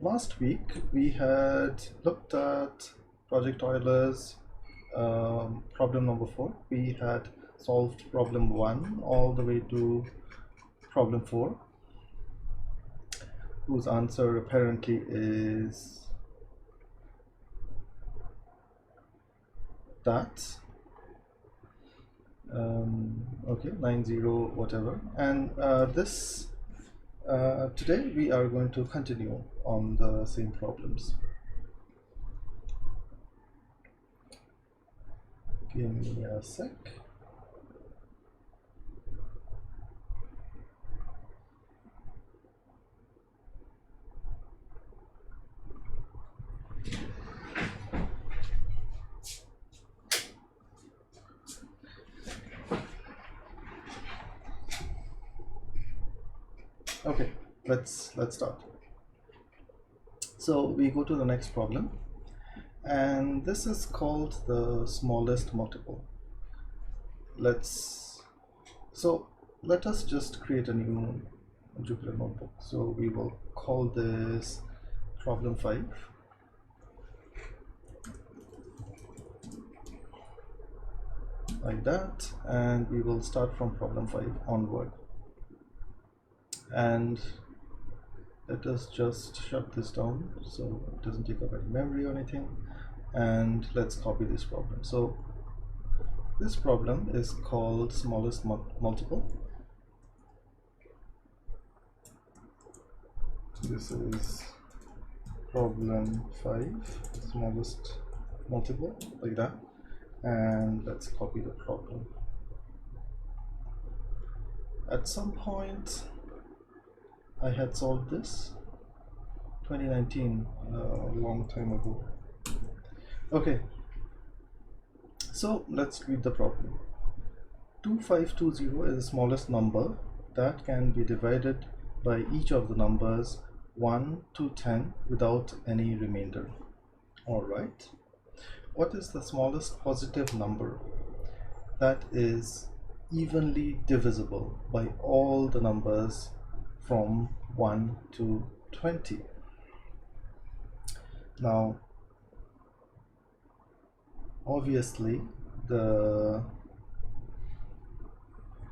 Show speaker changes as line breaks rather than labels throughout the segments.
last week we had looked at Project Euler's problem number 4. We had solved problem 1 all the way to problem 4, whose answer apparently is that. Okay, 90 whatever, and today we are going to continue on the same problems. Give me a sec. Okay, let's start. So we go to the next problem, and this is called the smallest multiple. Let us just create a new Jupyter notebook. So we will call this problem 5. Like that, and we will start from problem 5 onward. And let us just shut this down so it doesn't take up any memory or anything, and let's copy this problem. So this problem is called smallest multiple. This is problem 5, smallest multiple, like that, and let's copy the problem. At some point I had solved this 2019, a long time ago. Okay, so let's read the problem. 2520 is the smallest number that can be divided by each of the numbers 1 to 10 without any remainder. Alright, what is the smallest positive number that is evenly divisible by all the numbers from 1 to 20? Now, obviously, the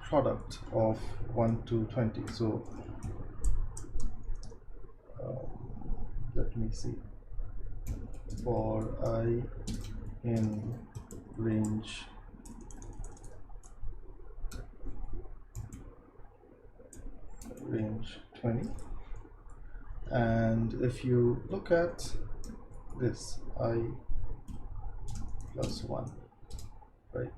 product of 1 to 20. So let me see. For I in range range 20, and if you look at this I plus 1, right,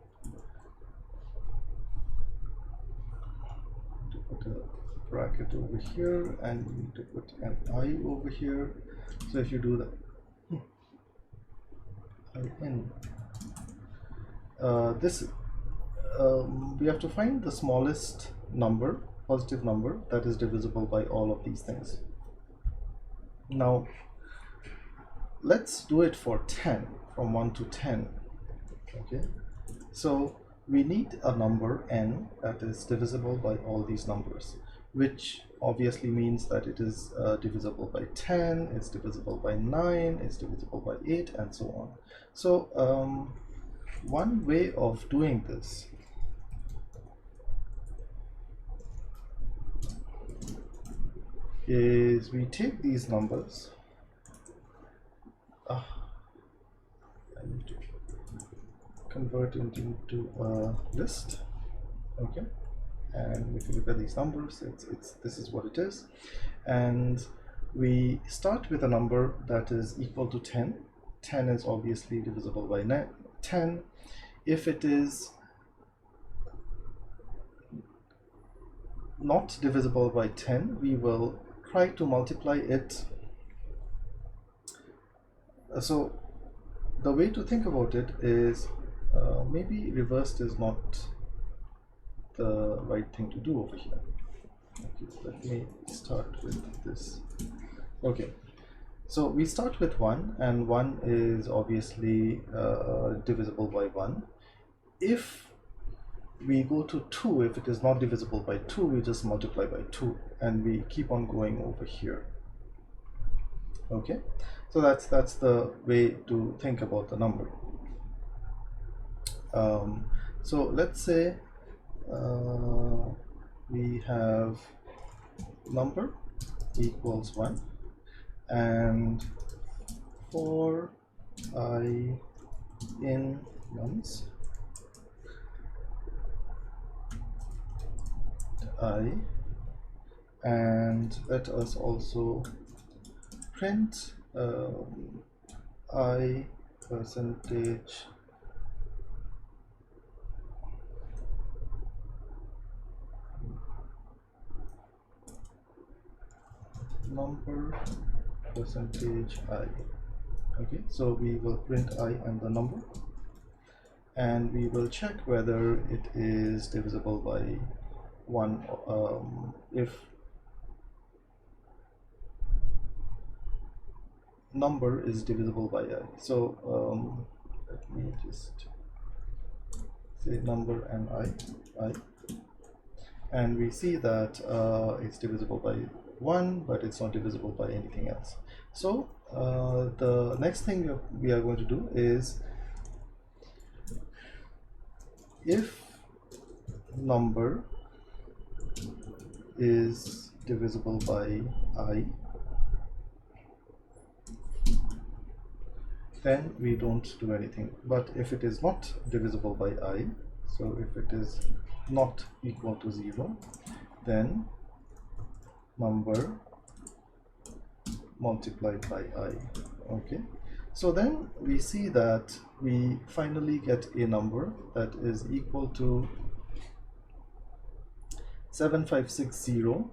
to put a bracket over here and you need to put an I over here. So if you do that, I in this we have to find the smallest number, positive number, that is divisible by all of these things. Now let's do it for 10, from 1 to 10. Okay, so we need a number n that is divisible by all these numbers, which obviously means that it is divisible by 10, it's divisible by 9, it's divisible by 8, and so on. So one way of doing this is we take these numbers. I need to convert it into a list. Okay, and if you look at these numbers, this is what it is, and we start with a number that is equal to 10. 10 is obviously divisible by 10. If it is not divisible by 10, we will try to multiply it. So the way to think about it is maybe reversed is not the right thing to do over here. Okay, let me start with this. Okay, so we start with 1, and 1 is obviously divisible by 1. If we go to 2, if it is not divisible by 2, we just multiply by 2, and we keep on going over here. Okay, so that's the way to think about the number. So let's say we have number equals 1, and for I in nums I, and let us also print I percentage number percentage I. Okay, so we will print I and the number, and we will check whether it is divisible by 1 if number is divisible by I. So let me just say number and I, and we see that it's divisible by 1, but it's not divisible by anything else. So the next thing we are going to do is, if number is divisible by I, then we don't do anything. But if it is not divisible by I, so if it is not equal to 0, then number multiplied by I. Okay, so then we see that we finally get a number that is equal to 7560,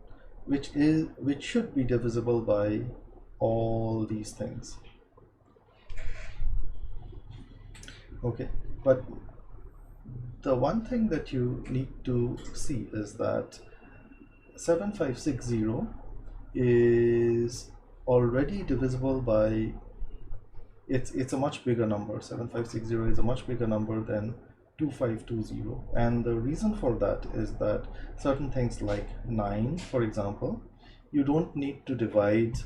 which should be divisible by all these things. Okay, but the one thing that you need to see is that 7560 is already divisible by, it's a much bigger number. 7560 is a much bigger number than 2520, and the reason for that is that certain things like 9, for example, you don't need to divide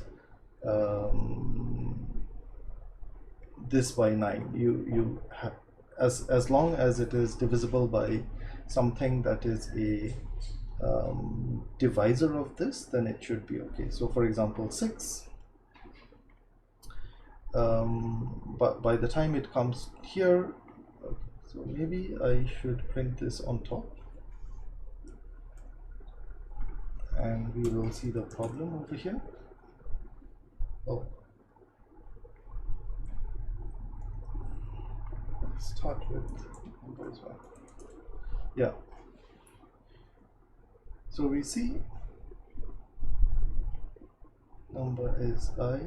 this by 9. You have, as long as it is divisible by something that is a divisor of this, then it should be okay. So for example 6, but by the time it comes here, okay, so maybe I should print this on top, and we will see the problem over here. Oh, let's start with number as well. Yeah, so we see number is I,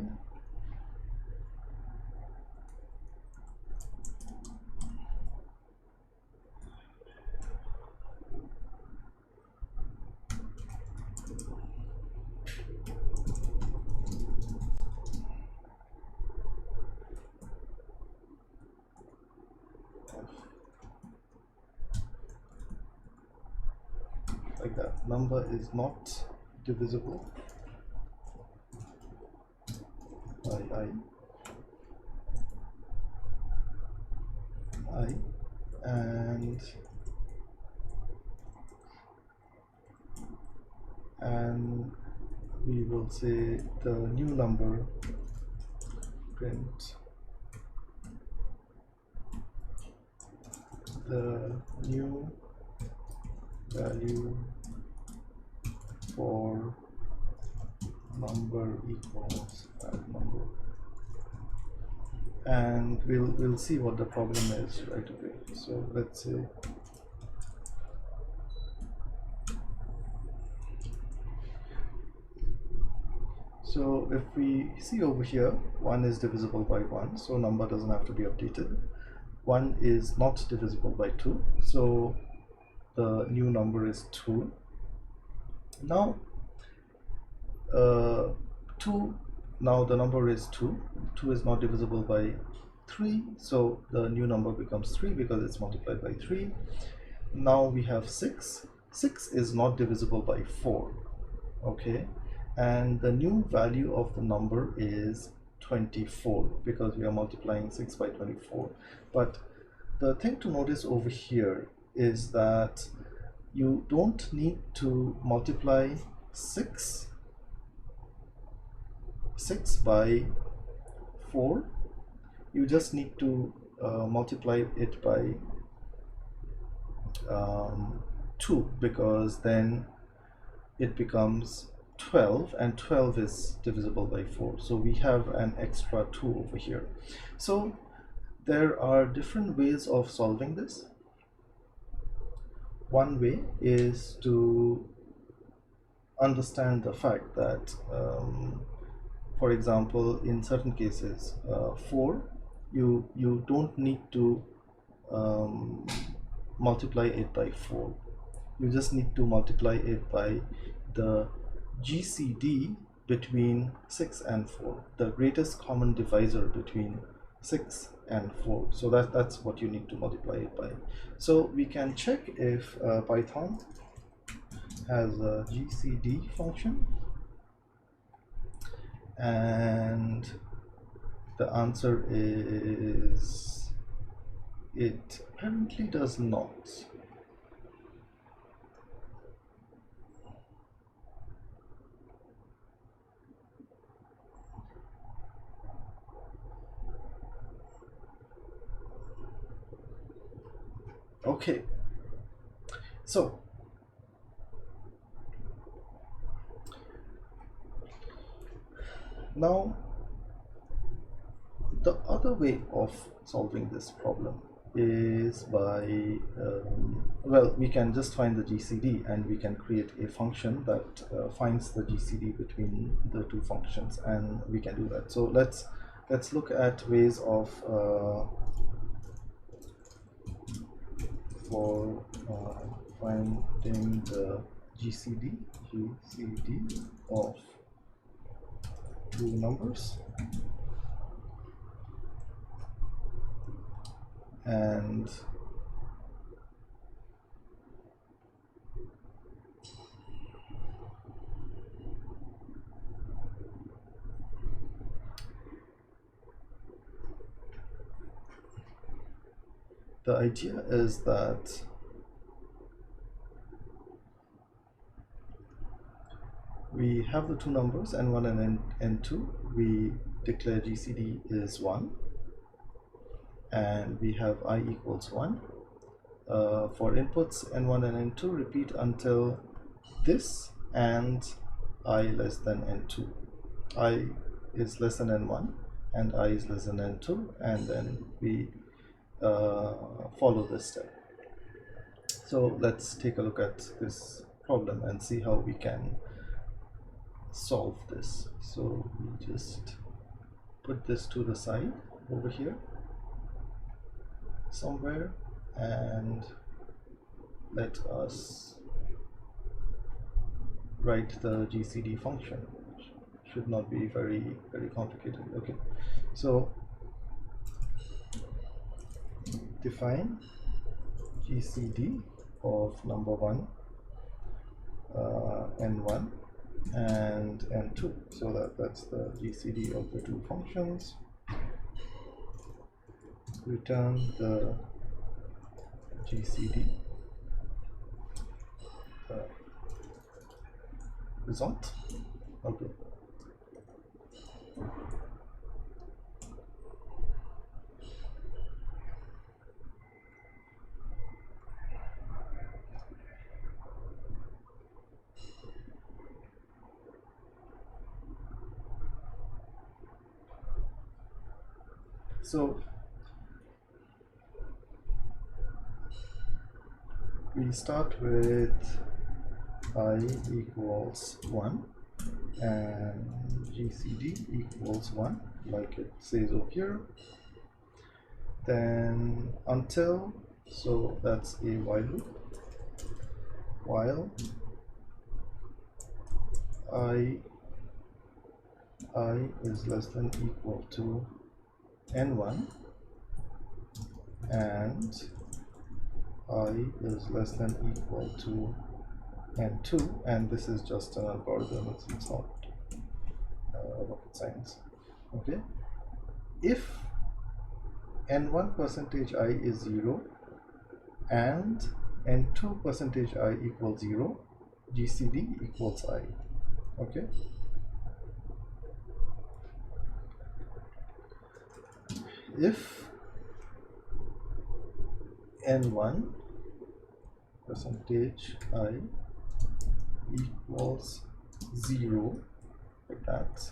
like that. Number is not divisible by I, and we will say the new number, print the new value for number equals that number, and we'll see what the problem is right away. So let's say so if we see over here, 1 is divisible by 1, so number doesn't have to be updated. 1 is not divisible by 2, so the new number is 2. Now 2, now the number is 2. 2 is not divisible by 3, so the new number becomes 3 because it's multiplied by 3. Now we have 6. 6 is not divisible by 4. Okay, and the new value of the number is 24 because we are multiplying 6 by 24. But the thing to notice over here is that you don't need to multiply 6 by 4. You just need to multiply it by 2, because then it becomes 12, and 12 is divisible by 4. So we have an extra 2 over here. So there are different ways of solving this. One way is to understand the fact that, for example, in certain cases, 4, you don't need to multiply it by 4. You just need to multiply it by the GCD between 6 and 4, the greatest common divisor between 6 and 4. So that's what you need to multiply it by. So we can check if Python has a Gcd function, and the answer is it apparently does not. Okay, so now the other way of solving this problem is by, well, we can just find the GCD and we can create a function that finds the GCD between the two functions, and we can do that. So let's look at ways of for finding the GCD of two numbers, and the idea is that we have the two numbers n1 and n2. We declare GCD is 1, and we have I equals 1. For inputs n1 and n2, repeat until this and I less than n2. I is less than n1 and I is less than n2, and then we follow this step. So let's take a look at this problem and see how we can solve this. So we just put this to the side over here somewhere, and let us write the GCD function. Should not be very complicated. Okay, so define GCD of number 1, n1 and n2. So that's the GCD of the two functions. Return the GCD result. Okay. So we start with I equals 1 and GCD equals 1, like it says over here. Then until, so that's a while loop, while I is less than equal to n1 and I is less than equal to n2, and this is just an algorithm, it's not rocket science. Okay, if n1 percentage I is 0 and n2 percentage I equals 0, GCD equals I. Okay, if n1 percentage I equals 0, like that,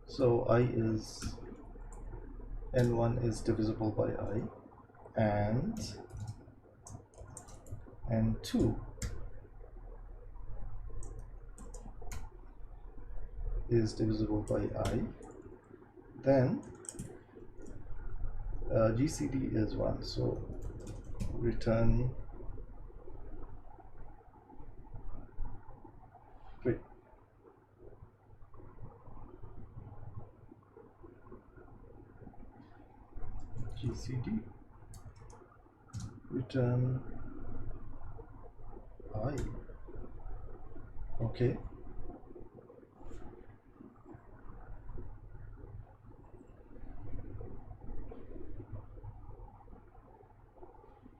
so I is n1 is divisible by I, and n2 is divisible by I, then GCD is 1, so return, wait, GCD return I. Okay,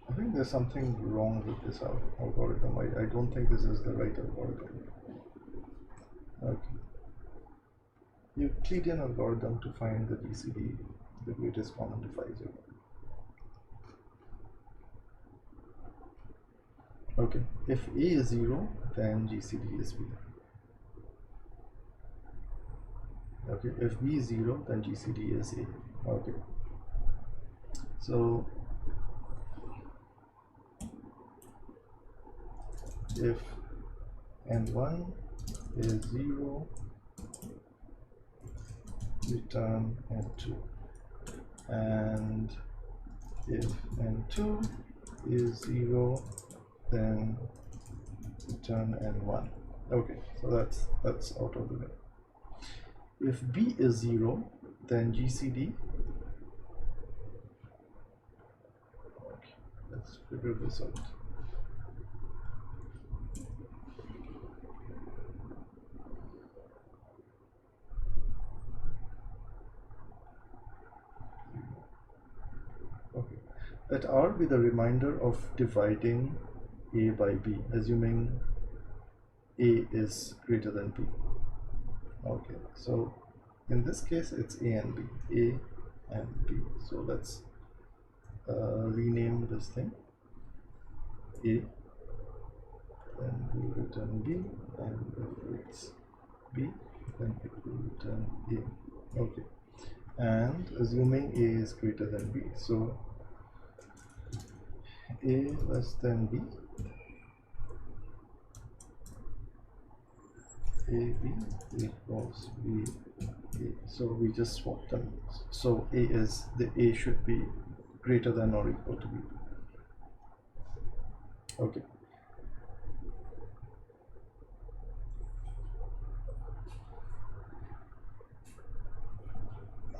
I think there's something wrong with this algorithm. I don't think this is the right algorithm. Okay, Euclidean algorithm to find the GCD, the greatest common divisor. Okay, if A is 0, then GCD is B. Okay, if B is 0, then GCD is A. Okay, so if n1 is 0, return n2, and if n2 is 0, then return n1. Okay, so that's out of the way. If B is 0, then GCD. Okay, let's figure this out. Okay, let R be the remainder of dividing A by B, assuming A is greater than B. Okay, so in this case it's A and B, A and B. So let's rename this thing A, then we'll return B, and if it's B, then it will return A. Okay, and assuming A is greater than B, so A less than B, AB equals B, A. So we just swap them. So the A should be greater than or equal to B. Okay.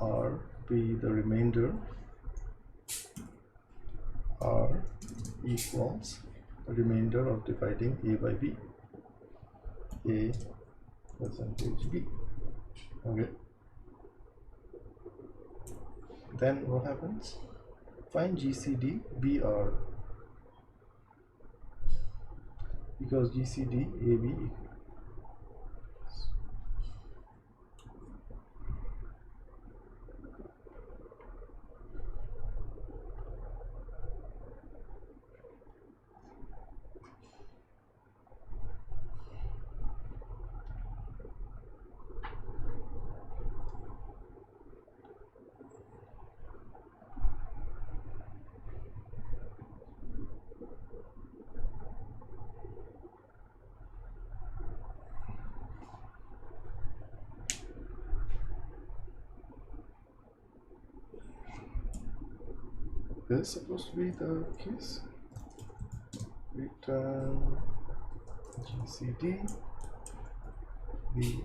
R be the remainder. R equals the remainder of dividing A by B. A percentage B. Okay. Then what happens? Find GCD BR, because GCD AB is supposed to be the case. Return GCD B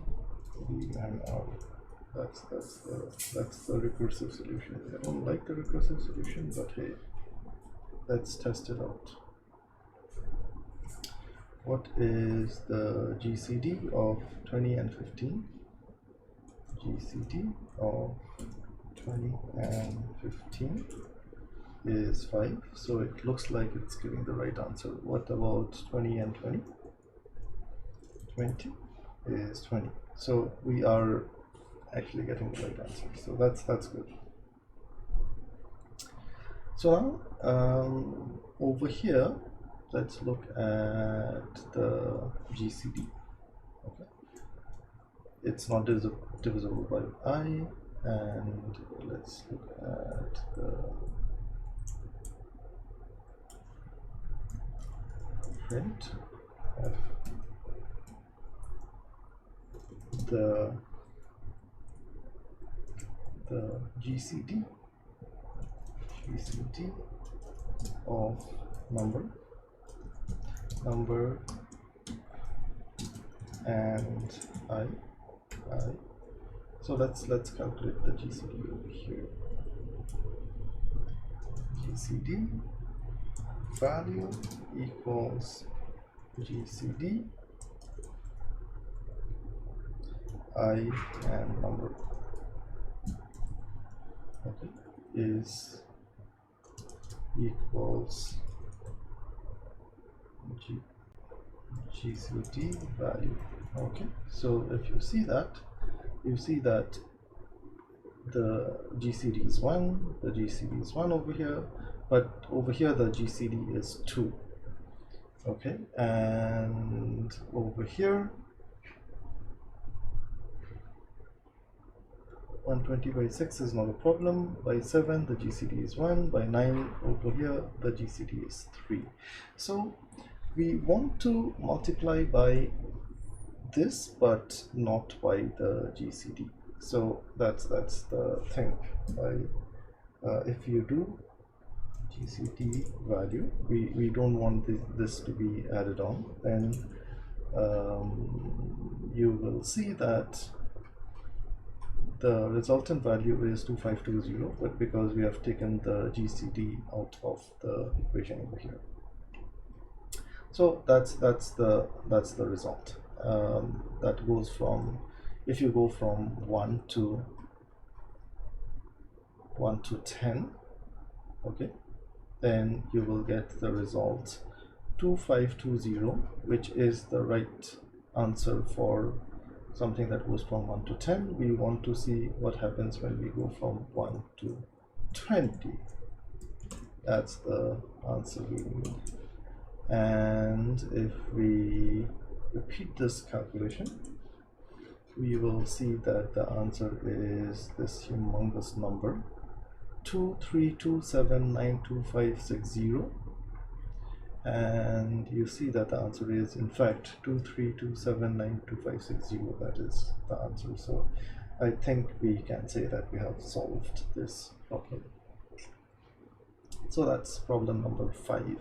and R. That's the recursive solution. I don't like the recursive solution, but hey, let's test it out. what is the GCD of 20 and 15? GCD of 20 and 15 is 5, so it looks like it's giving the right answer. What about 20 and 20? 20 is 20, so we are actually getting the right answer, so that's good. So now over here, let's look at the GCD. Okay, it's not divisible by I, and let's look at the print f the GCD of number and I. So let's calculate the GCD over here. GCD value equals GCD I and number. Okay, is equals GCD value. Okay, so if you see that, the GCD is 1, the GCD is 1 over here, but over here the GCD is 2. Okay, and over here 120 by 6 is not a problem. By 7 the GCD is 1. By 9 over here the GCD is 3. So we want to multiply by this but not by the GCD. So that's the thing. If you do GCD value, we don't want this to be added on, then you will see that the resultant value is 2520, but because we have taken the GCD out of the equation over here, so that's the result. That goes from, if you go from 1 to 10, okay, then you will get the result 2520, which is the right answer for something that goes from 1 to 10. We want to see what happens when we go from 1 to 20. That's the answer we need. And if we repeat this calculation, we will see that the answer is this humongous number 232792560, and you see that the answer is in fact 232792560. That is the answer. So I think we can say that we have solved this problem. So that's problem number 5.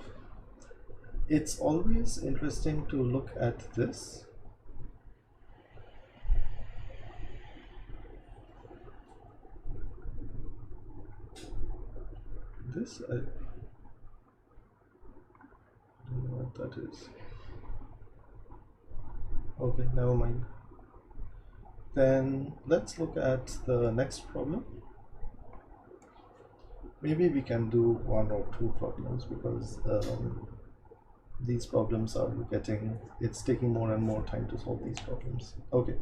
It's always interesting to look at this. This, I don't know what that is. Okay, never mind. Then let's look at the next problem. Maybe we can do 1 or 2 problems, because these problems are it's taking more and more time to solve these problems. Okay.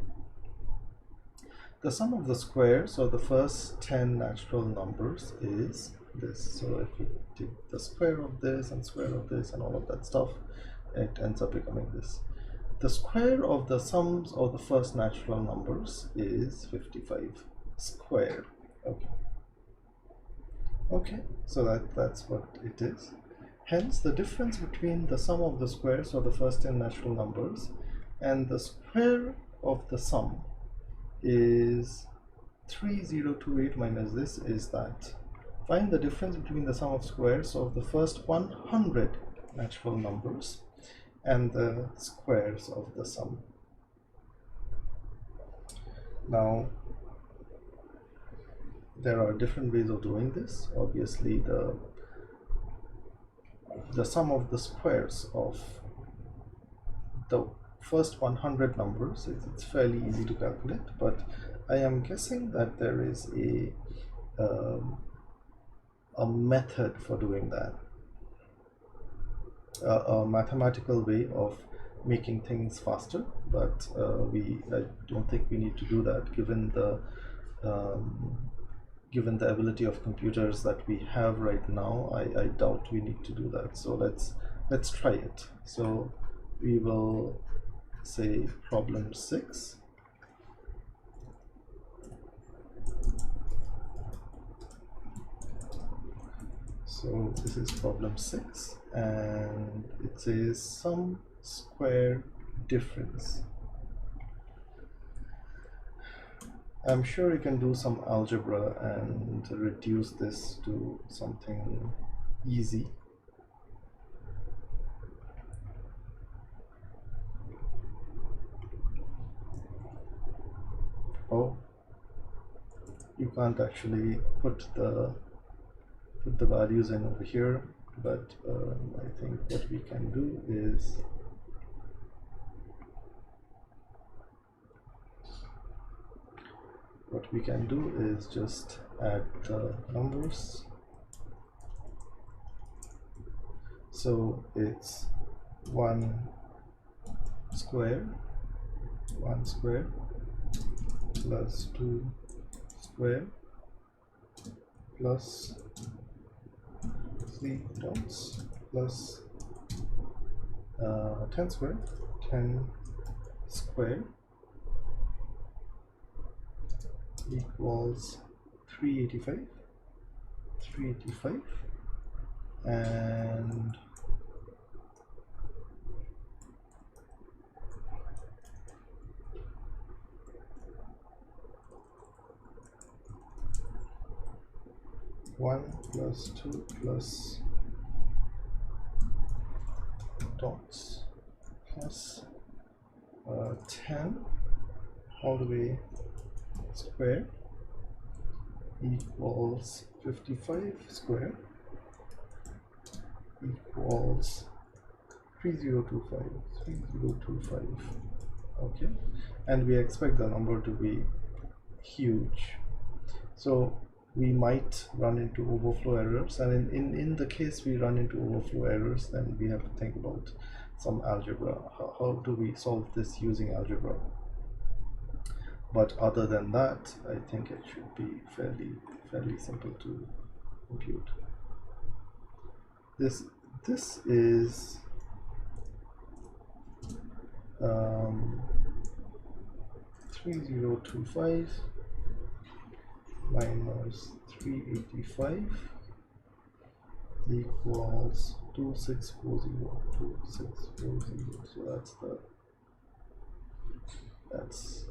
The sum of the squares of the first 10 natural numbers is this. So if you take the square of this and square of this and all of that stuff, it ends up becoming this. The square of the sums of the first natural numbers is 55 squared. Okay, so that's what it is. Hence, the difference between the sum of the squares of the first 10 natural numbers and the square of the sum is 3028 minus this is that. Find the difference between the sum of squares of the first 100 natural numbers and the squares of the sum. Now, there are different ways of doing this. Obviously, the sum of the squares of the first 100 numbers, it's fairly easy to calculate, but I am guessing that there is a method for doing that, a mathematical way of making things faster, but I don't think we need to do that given the ability of computers that we have right now. I doubt we need to do that. So let's try it. So we will say problem 6. So this is problem 6, and it says sum square difference. I'm sure you can do some algebra and reduce this to something easy. Oh, you can't actually put the values in over here, but I think what we can do is just add the numbers. So it's 1 square plus 2 square plus 3 dots plus 10 square equals 385, and one plus 2 plus dots plus 10 all the way square equals 55 square equals 3025. Okay, and we expect the number to be huge, so we might run into overflow errors, and in the case we run into overflow errors, then we have to think about some algebra. How do we solve this using algebra? But other than that, I think it should be fairly simple to compute. This is 3025 minus 385 equals 2640. So that's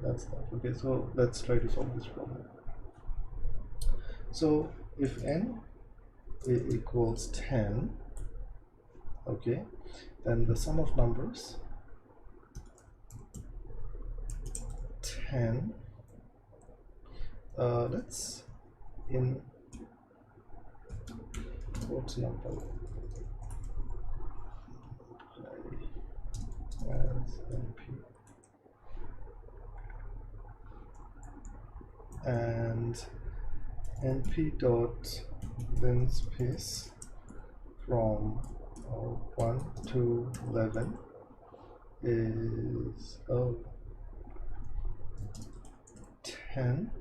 that. Okay, so let's try to solve this problem. So if n equals 10, okay, then the sum of numbers 10, let's in quotes number as np, and np dot linspace from 1 to 11 is 10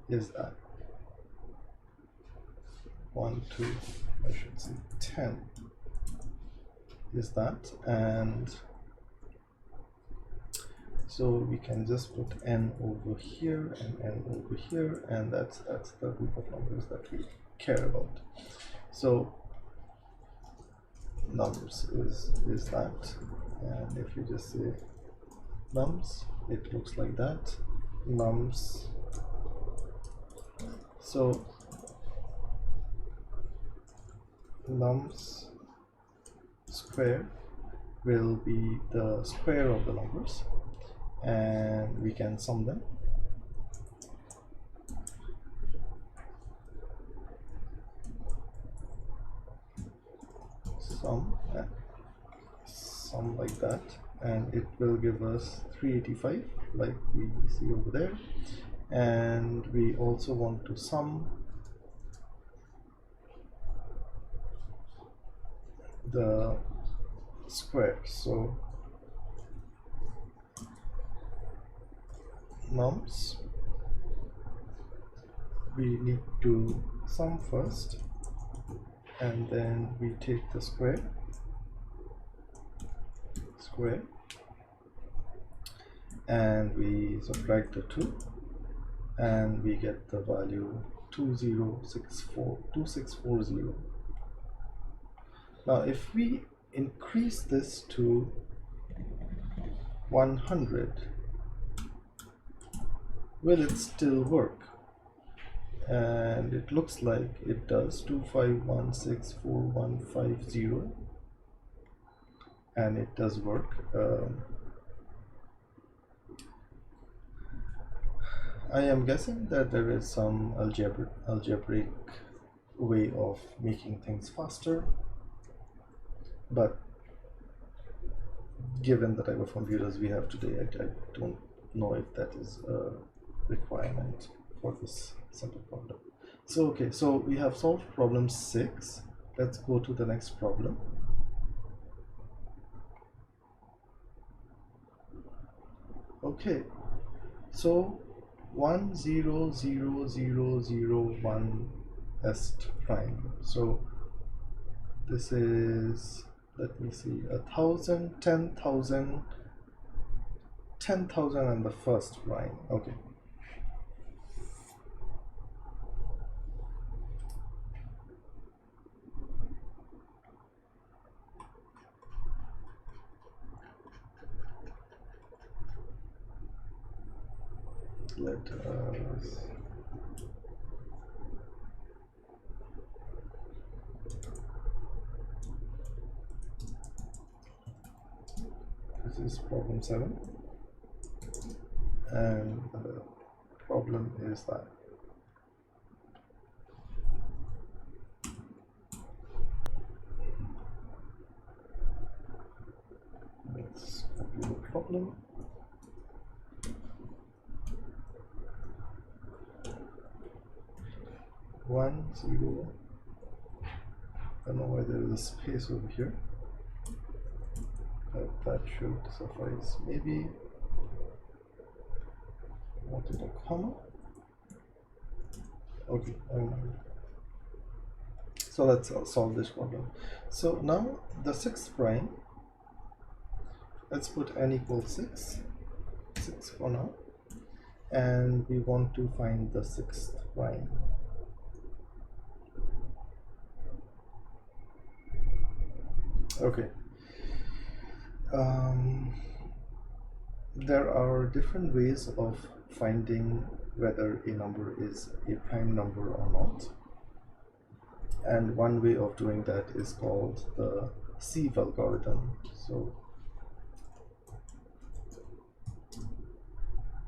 is that 1 2 I should say 10 is that, and so we can just put n over here and n over here, and that's the group of numbers that we care about. So nums is that, and if you just say nums, it looks like that. Nums, so nums square will be the square of the numbers, and we can sum them. Sum sum like that, and it will give us 385 like we see over there. And we also want to sum the squares. So nums, we need to sum first, and then we take the square, and we subtract the 2, and we get the value 2640. Now if we increase this to 100, will it still work? And it looks like it does. 2516450, and it does work. I am guessing that there is some algebraic way of making things faster, but given the type of computers we have today, I don't know if that is a requirement for this simple problem. So okay, so we have solved problem 6. Let's go to the next problem. Okay, so 10001 est prime. So this is, let me see, 1,000, 10,000, 10,000 and the first prime. Okay. Let us this is problem 7, and the problem is that let's copy the problem. One, zero. I don't know why there is a space over here, but that should suffice. Maybe I wanted a comma. Okay, so let's solve this problem. So now the 6th prime, let's put n equals 6 for now, and we want to find the 6th prime. Okay. There are different ways of finding whether a number is a prime number or not, and one way of doing that is called the Sieve algorithm. So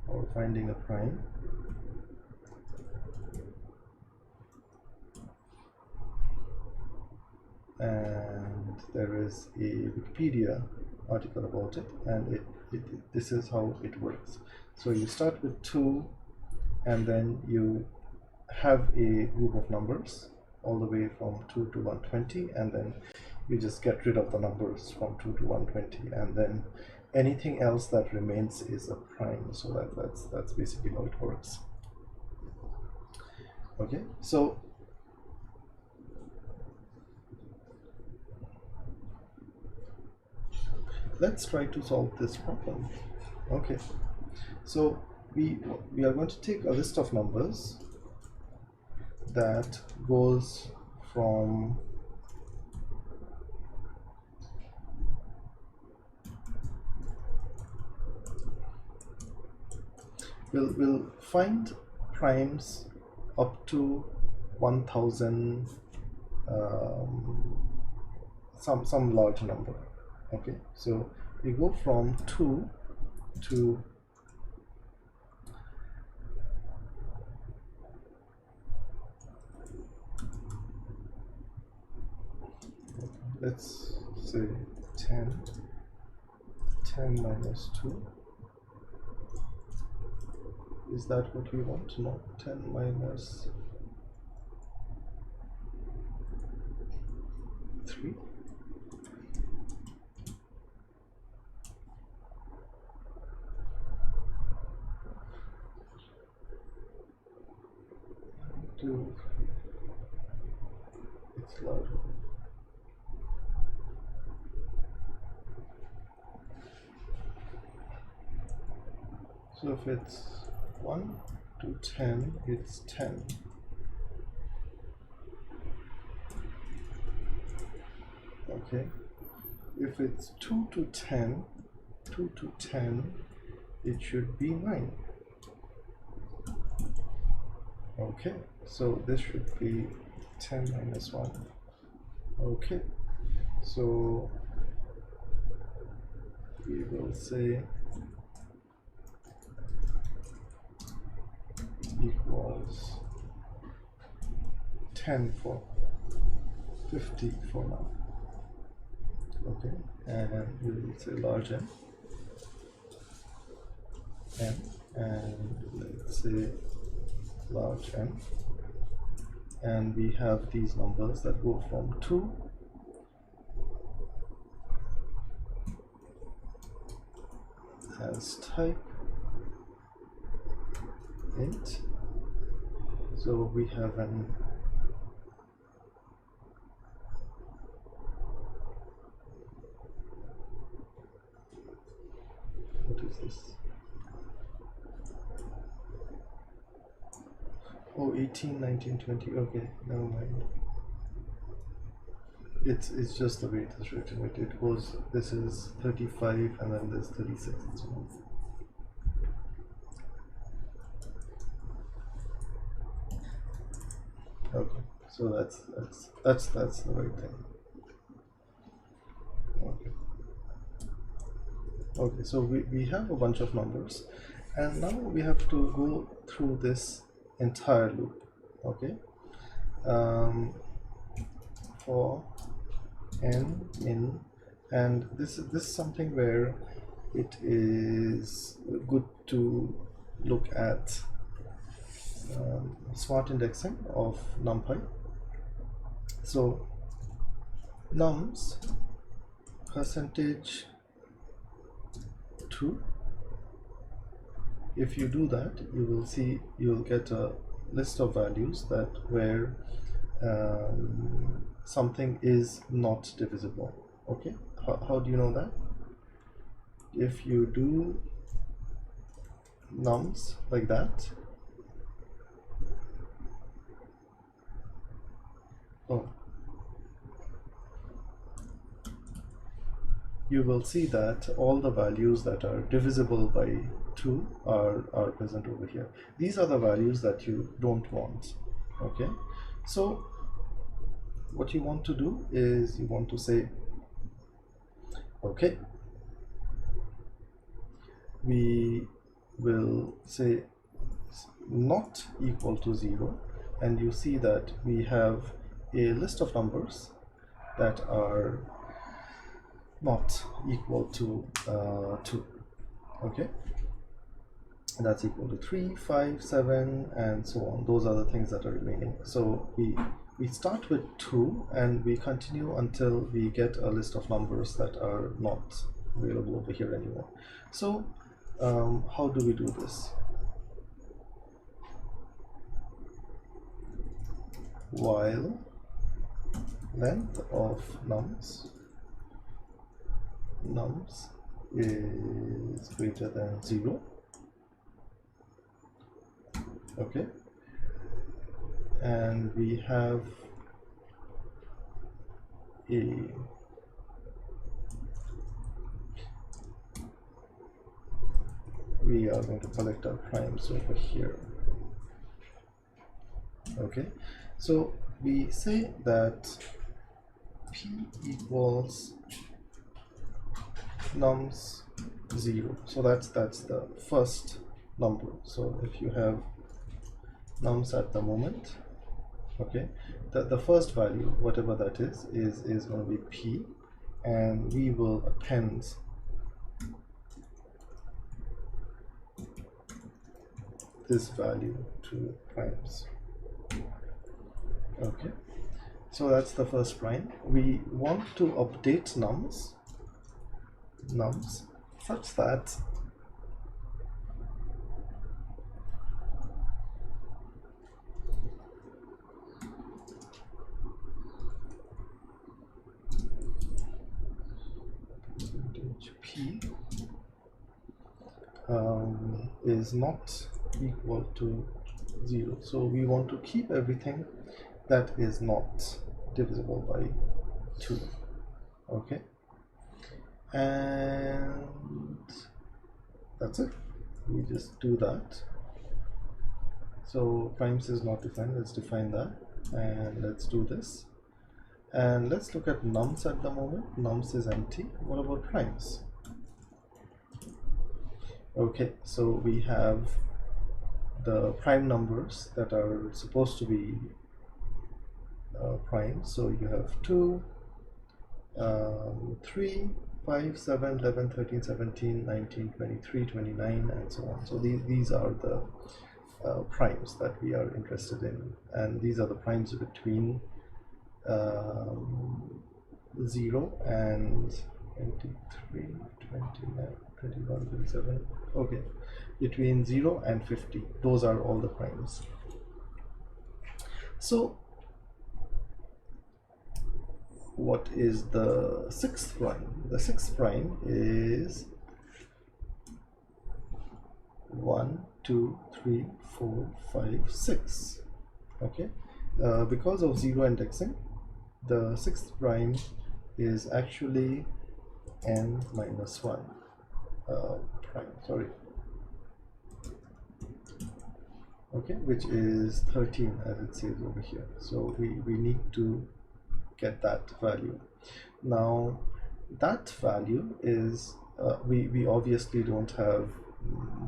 for finding a prime, and there is a Wikipedia article about it, and this is how it works. So you start with 2, and then you have a group of numbers all the way from 2 to 120, and then you just get rid of the numbers from 2 to 120, and then anything else that remains is a prime. So that's basically how it works. Okay, so let's try to solve this problem. Okay, so we are going to take a list of numbers that goes from we'll find primes up to 1,000, some large number. Okay, so we go from 2 to let's say 10, 10 minus 2. Is that what we want? No, 10 minus 3. It's larger. So if it's 1 to 10, it's 10. Okay. If it's 2 to 10, it should be 9. Okay, so this should be 10 minus 1. Okay, so we will say equals 10 for 50 for now. Okay, and we will say large n, and let's say large n, and we have these numbers that go from 2 as type int. So we have an what is this? Oh, 18, 19, 20. Okay, never mind. It's just the way it is written. It goes, this is 35 and then there's 36 and so on. Okay, so that's the right thing. Okay. Okay, so we have a bunch of numbers, and now we have to go through this entire loop. Okay, for n in, and this is something where it is good to look at smart indexing of Numpy. So nums percentage 2. If you do that, you will see, you will get a list of values that where something is not divisible. Okay, how do you know that? If you do nums like that, you will see that all the values that are divisible by 2 are present over here. These are the values that you don't want. Okay, so what you want to do is you want to say, okay, we will say not equal to 0, and you see that we have a list of numbers that are not equal to 2. Okay, and that's equal to 3, 5, 7, and so on. Those are the things that are remaining. So we start with 2 and we continue until we get a list of numbers that are not available over here anymore. So how do we do this? While length of nums is greater than 0. Okay, and we have we are going to collect our primes over here. Okay, so we say that p equals nums 0. So that's the first number. So if you have nums at the moment, okay, the first value, whatever that is going to be p, and we will append this value to primes. Okay, so that's the first prime. We want to update nums such that p is not equal to 0. So we want to keep everything that is not divisible by 2. Okay, and that's it. We just do that. So primes is not defined. Let's define that, and let's do this. And let's look at nums at the moment. Nums is empty. What about primes? Okay, so we have the prime numbers that are supposed to be primes. So you have 2, 3, 5, 7, 11, 13, 17, 19, 23, 29, and so on. So these are the primes that we are interested in, and these are the primes between 0 and 23, 29, 21, 27. Okay, between 0 and 50. Those are all the primes. So what is the sixth prime? The sixth prime is 1, 2, 3, 4, 5, 6. Okay, because of 0 indexing, the sixth prime is actually n minus 1 prime, sorry. Okay, which is 13 as it says over here. So we need to get that value. Now that value is we obviously don't have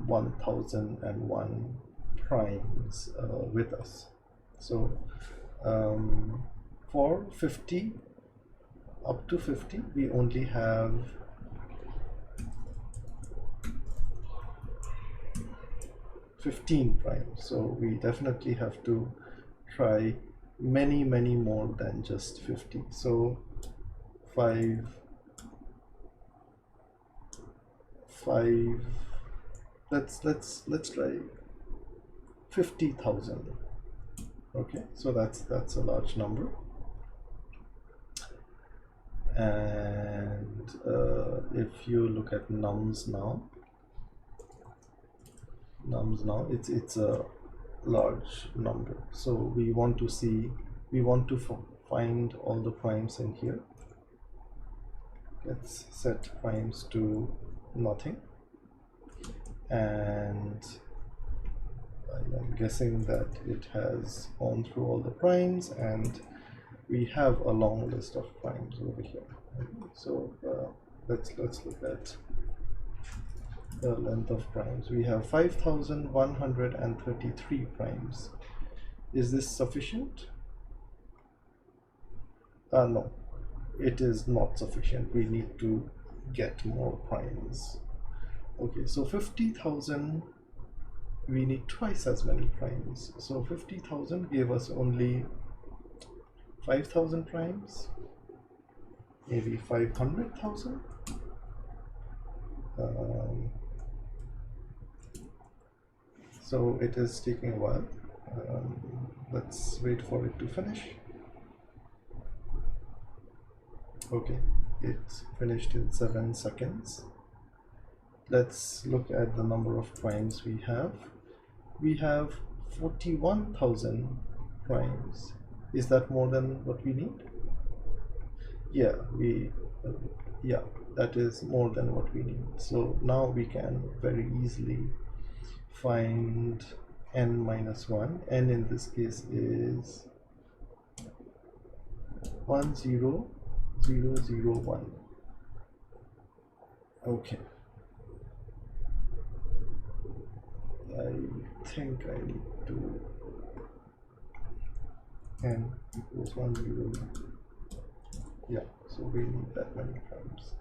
1001 primes with us. So for 50 up to 50 we only have 15 primes. So we definitely have to try many more than just 50. So 5, let's try 50,000. Okay, so that's a large number. And if you look at nums now, it's a large number. So we want to find all the primes in here. Let's set primes to nothing, and I'm guessing that it has gone through all the primes, and we have a long list of primes over here. So let's look at the length of primes. We have 5,133 primes. Is this sufficient? No, it is not sufficient. We need to get more primes. Okay, so 50,000, we need twice as many primes. So 50,000 gave us only 5,000 primes, maybe 500,000. So it is taking a while. Let's wait for it to finish. Okay, it finished in 7 seconds. Let's look at the number of primes we have. We have 41,000 primes. Is that more than what we need? Yeah, that is more than what we need. So now we can very easily find n minus 1. N in this case is 10001. Okay, I think I need to n equals 10. Yeah, so we need that many primes.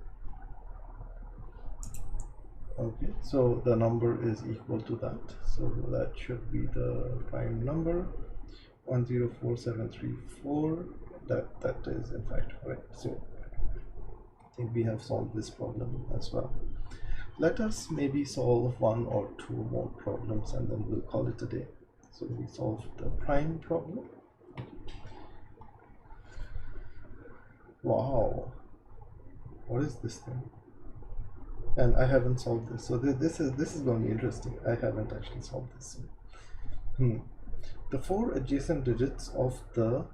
Okay, so the number is equal to that, so that should be the prime number 104734. That is in fact correct. So I think we have solved this problem as well. Let us maybe solve one or two more problems and then we'll call it a day. So we solved the prime problem. Wow, what is this thing? And I haven't solved this, so this is going to be interesting. I haven't actually solved this. The 4 adjacent digits of the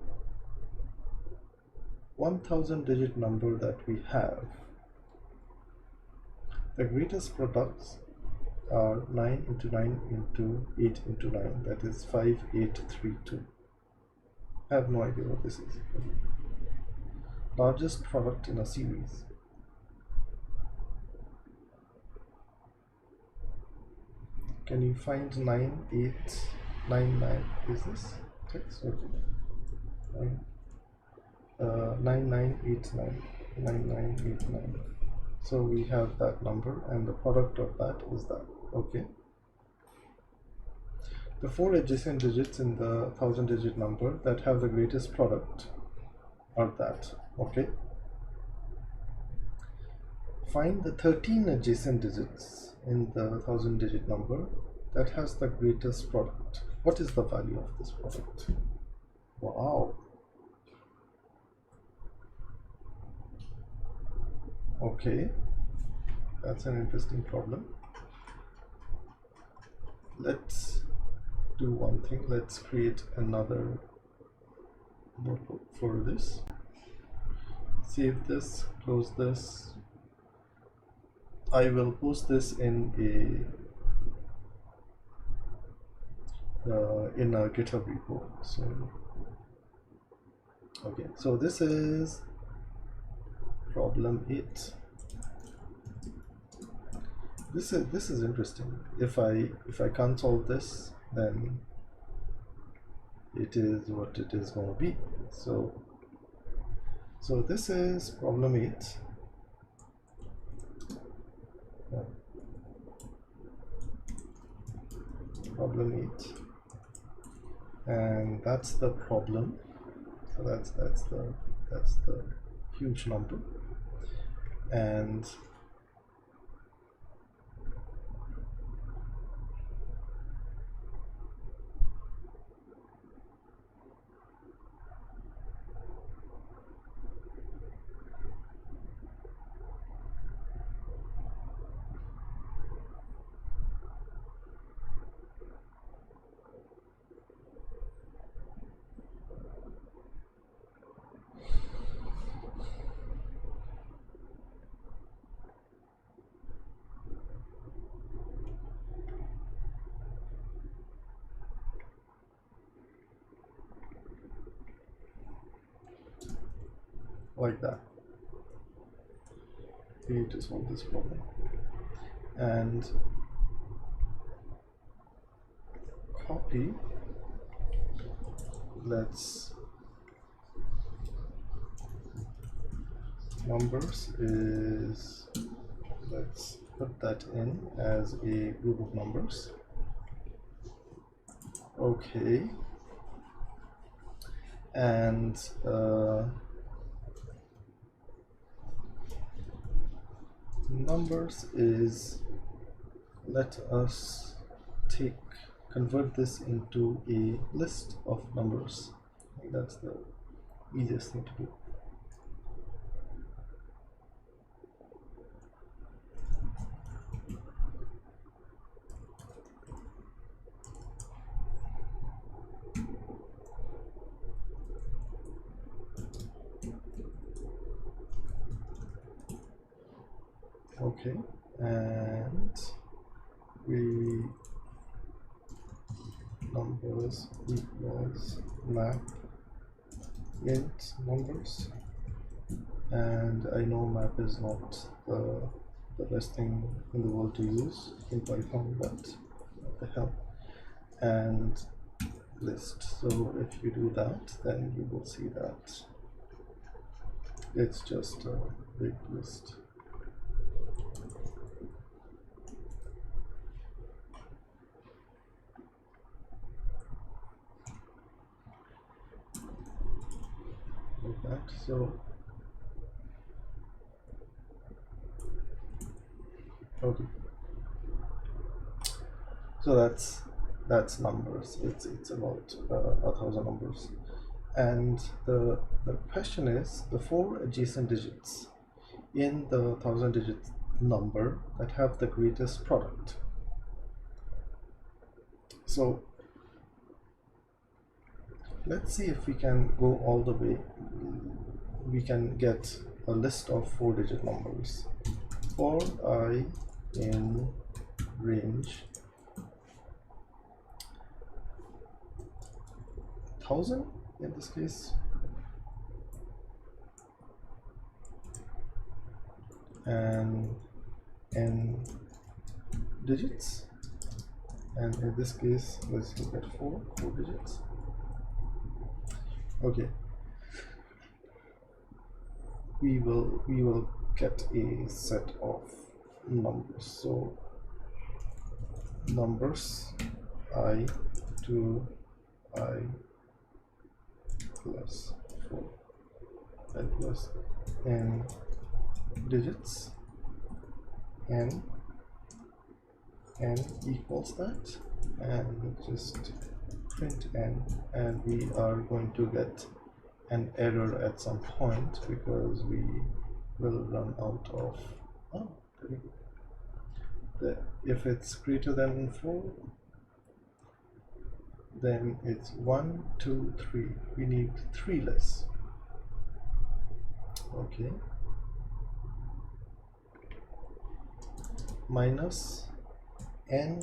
1000 digit number that we have, the greatest products are 9 into 9 into 8 into 9, that is 5832. I have no idea what this is. Largest product in a series. Can you find 9, 8, 9, 9? Is this text? Okay. 9989. 9989. So we have that number and the product of that is that. Okay. The 4 adjacent digits in the 1000 digit number that have the greatest product are that. Okay. Find the 13 adjacent digits in the 1000 digit number that has the greatest product. What is the value of this product? Wow. Okay, that's an interesting problem. Let's do one thing. Let's create another notebook for this. Save this, close this. I will post this in a GitHub repo. So okay, so this is problem 8. This is interesting. If I can't solve this, then it is what it is going to be. So this is problem 8. Problem 8, and that's the problem. So that's the huge number, and like that. We need to solve this problem, and copy. Let's numbers is, let's put that in as a group of numbers. Okay, and numbers is, let us convert this into a list of numbers. I think that's the easiest thing to do. Okay, and we numbers equals map int numbers, and I know map is not the best thing in the world to use in Python, but what the hell, and list. So if you do that, then you will see that it's just a big list. right? So okay, so that's numbers. It's about 1,000 numbers, and the question is the 4 adjacent digits in the 1,000-digit number that have the greatest product. So let's see if we can go all the way. We can get a list of 4-digit numbers. For I in range 1,000 in this case, and n digits, and in this case let's look at 4 digits. Okay, we will get a set of numbers. So numbers I to I plus 4, I plus n digits, n equals that, and just print n, and we are going to get an error at some point because we will run out of if it's greater than 4, then it's 1, 2, 3. We need 3 less. Okay, minus n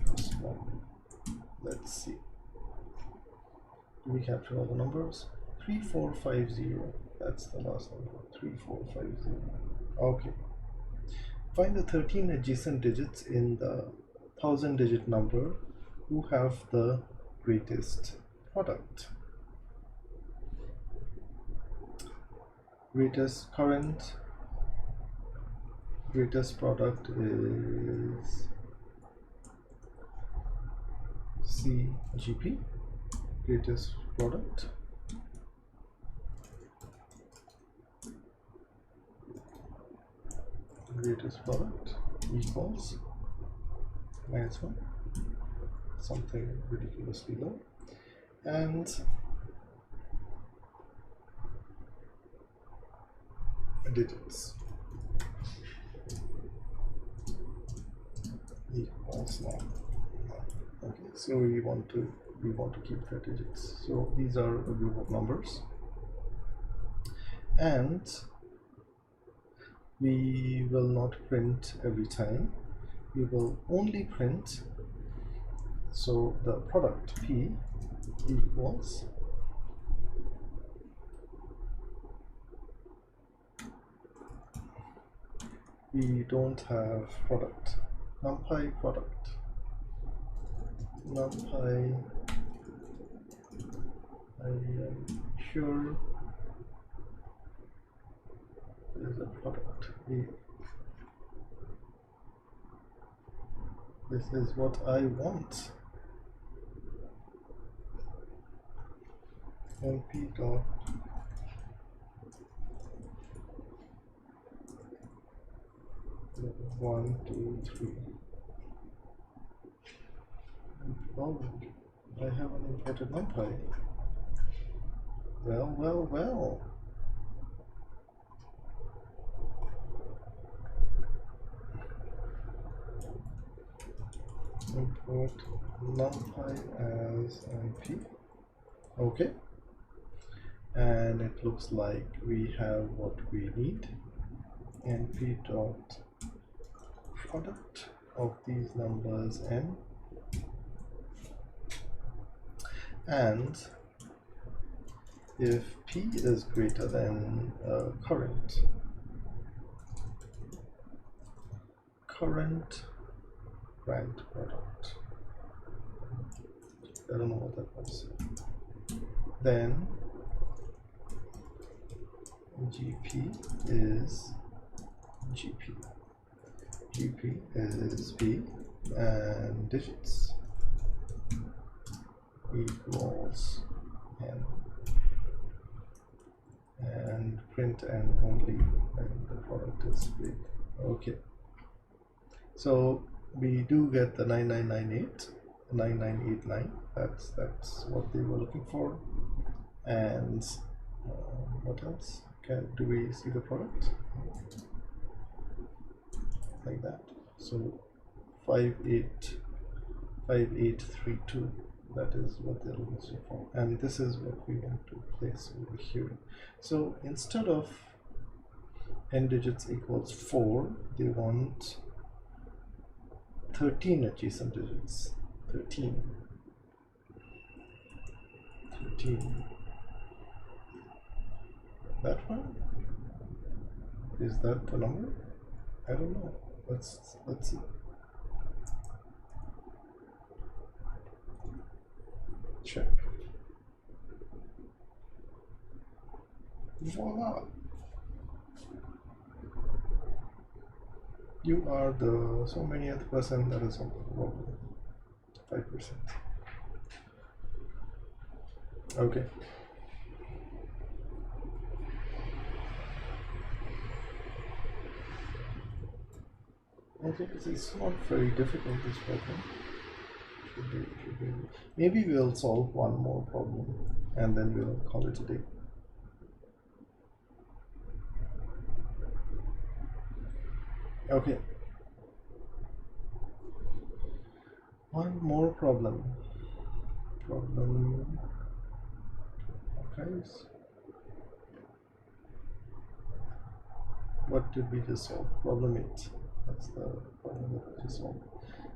plus 1. Let's see. Do we capture all the numbers? 3450. That's the last number. 3450. Okay. Find the 13 adjacent digits in the 1,000-digit number who have the greatest product. Greatest product is CGP, greatest product. Greatest product equals -1, something ridiculously low, and digits equals 1. Okay, so we want to keep the digits. So these are a group of numbers, and we will not print every time. We will only print, so the product P equals we don't have product. Numpy product. Numpy, I am sure there's a product. This is what I want. np dot one, two, three. Oh, I haven't imported Numpy. Well. Import Numpy as np. Okay. And it looks like we have what we need. np dot product of these numbers n, and if p is greater than current grand product, I don't know what that was, then GP is GP. GP is P, and digits equals n, and print n only when the product is big. Okay, so we do get the 9989. That's what they were looking for. And what else? Do we see the product like that? So 585832. That is what they're looking for, and this is what we want to place over here. So instead of n digits equals 4, they want 13 adjacent digits. 13. That one? Is that the number? I don't know. Let's see. Check. Voila! You are the so manyth person that is solving the problem. 5%. Okay. Okay, it's not very difficult, this problem. Should be. Maybe we'll solve one more problem and then we'll call it a day. Okay. One more problem. Okay. What did we just solve? Problem 8. That's the problem that we just solved.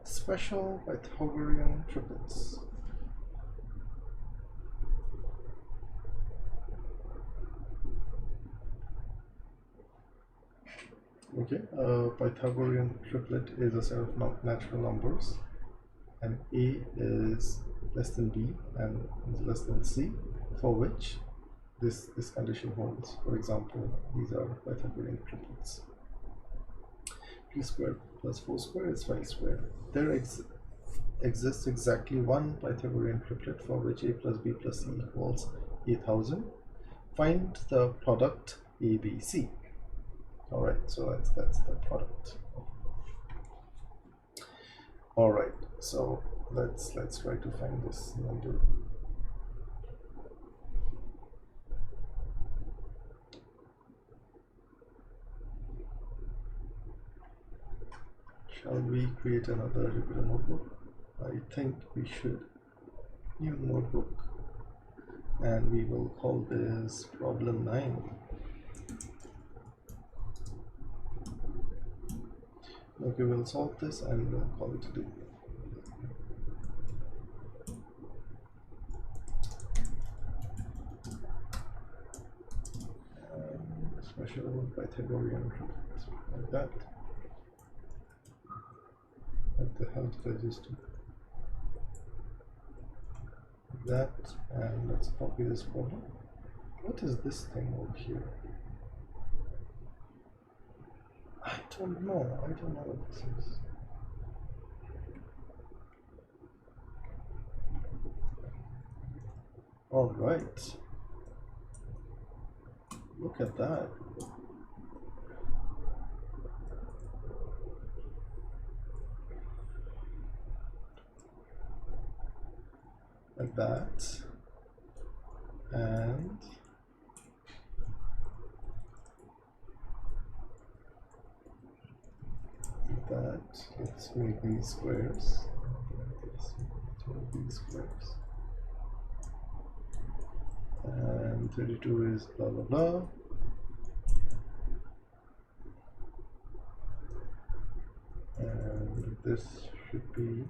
Special Pythagorean triplets. Okay, Pythagorean triplet is a set of natural numbers, and A is less than B and is less than C, for which this condition holds. For example, these are Pythagorean triplets. 3 squared plus 4 squared is 5 squared. There exists exactly one Pythagorean triplet for which A plus B plus C equals 8000. Find the product ABC. Alright, so that's the product. Alright, so let's try to find this number. Shall we create another regular notebook? I think we should. New notebook, and we will call this problem 9. Okay, we'll solve this and we'll call it a day. Special Pythagorean triplet, like that. What the hell did I just do? Like that, and let's copy this problem. What is this thing over here? I don't know what this is. All right. Look at that. Like that. And that. Let's make these squares. And 32 is blah blah blah. And this should be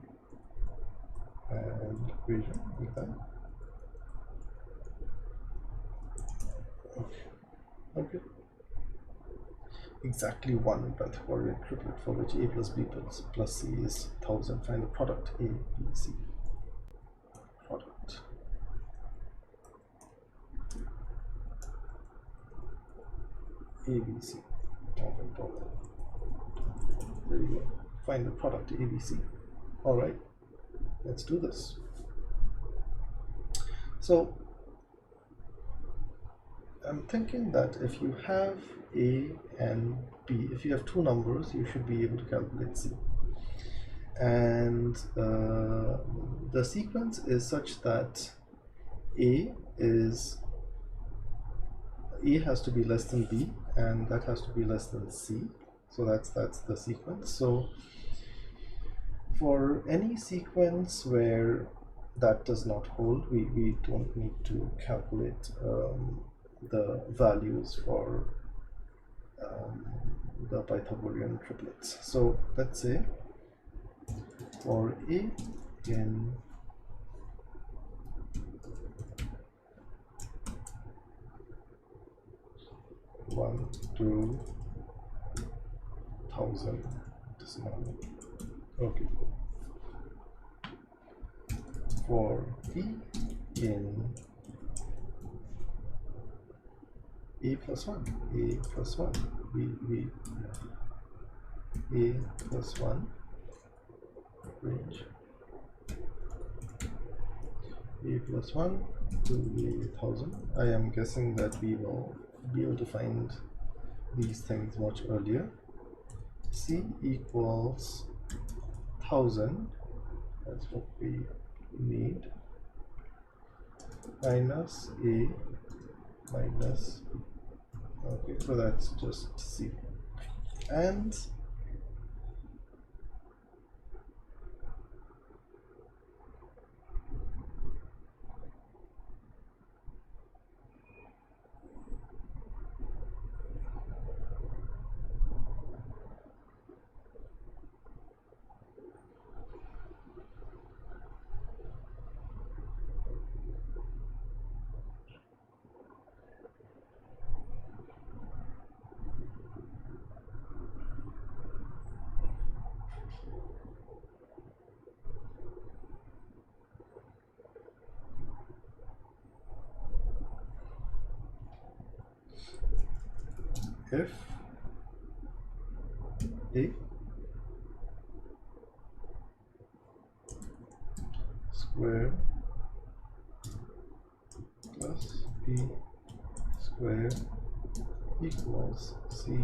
and equation like that. Okay. Exactly one Pythagorean triplet for which A plus B plus C is 1000. Find the product A, B, C. Product. A, B, C. There you go. Find the product A, B, C. Alright, let's do this. So I'm thinking that if you have A and B, if you have two numbers, you should be able to calculate C. And the sequence is such that A has to be less than B, and that has to be less than C. So that's the sequence. So for any sequence where that does not hold, we don't need to calculate the values for the Pythagorean triplets. So let's say for A in one to 1000 decimal. Okay. For B in A plus 1, A plus 1, A plus 1 range, A plus 1 to A 1000. I am guessing that we will be able to find these things much earlier. C equals 1000, that's what we need, minus A minus, okay, so that's just C. And if A square plus B square equals C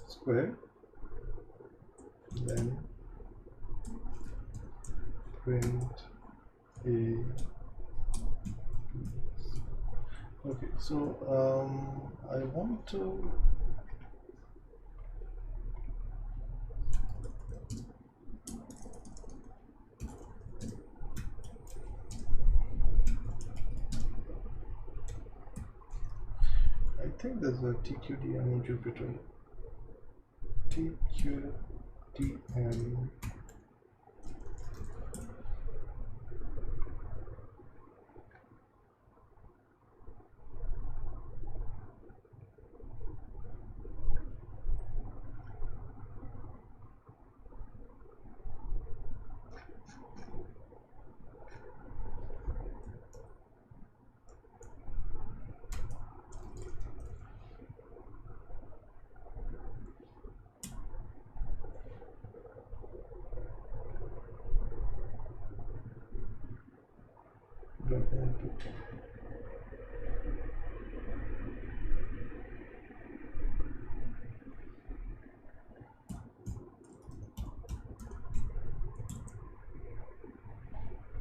square, then print A. Okay, so I want to I think there's a TQDM in Jupyter. TQDM.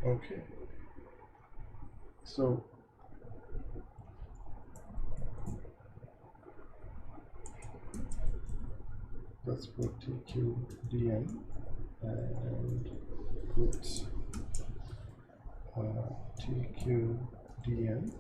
Okay, so let's put TQDM and put TQDM.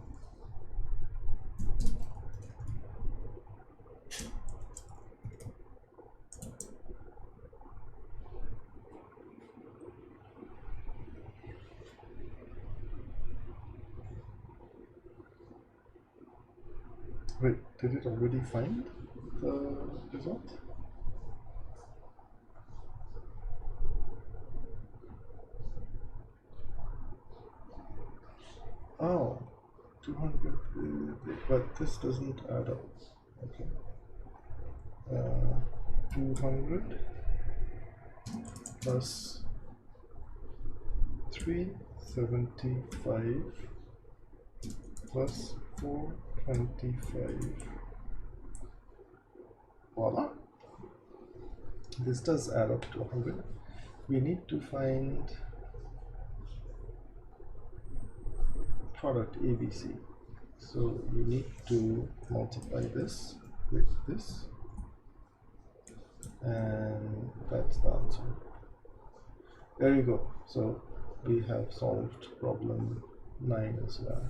Wait, did it already find the result? Oh, 200, but this doesn't add up. Okay. 200 plus 375 plus 425. Voila. This does add up to 100. We need to find product ABC. So you need to multiply this with this, and that's the answer. There you go. So we have solved problem 9 as well.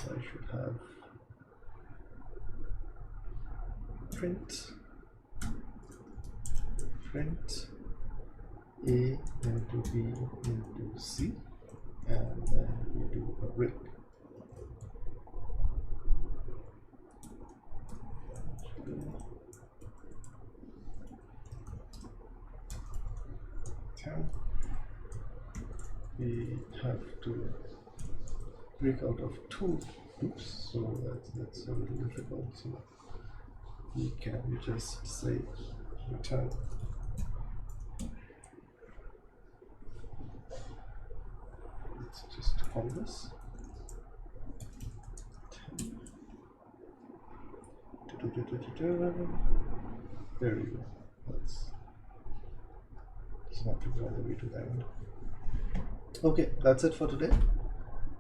I should have print A into B into C, and then we do a break. We have to break out of 2 loops, so that's a little difficult. So we can just say return let's just call this 10. There we go. Let's not to go all the way to the end. Okay, that's it for today.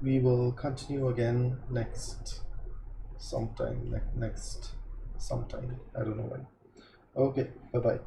We will continue again next sometime. I don't know when. Okay, bye bye.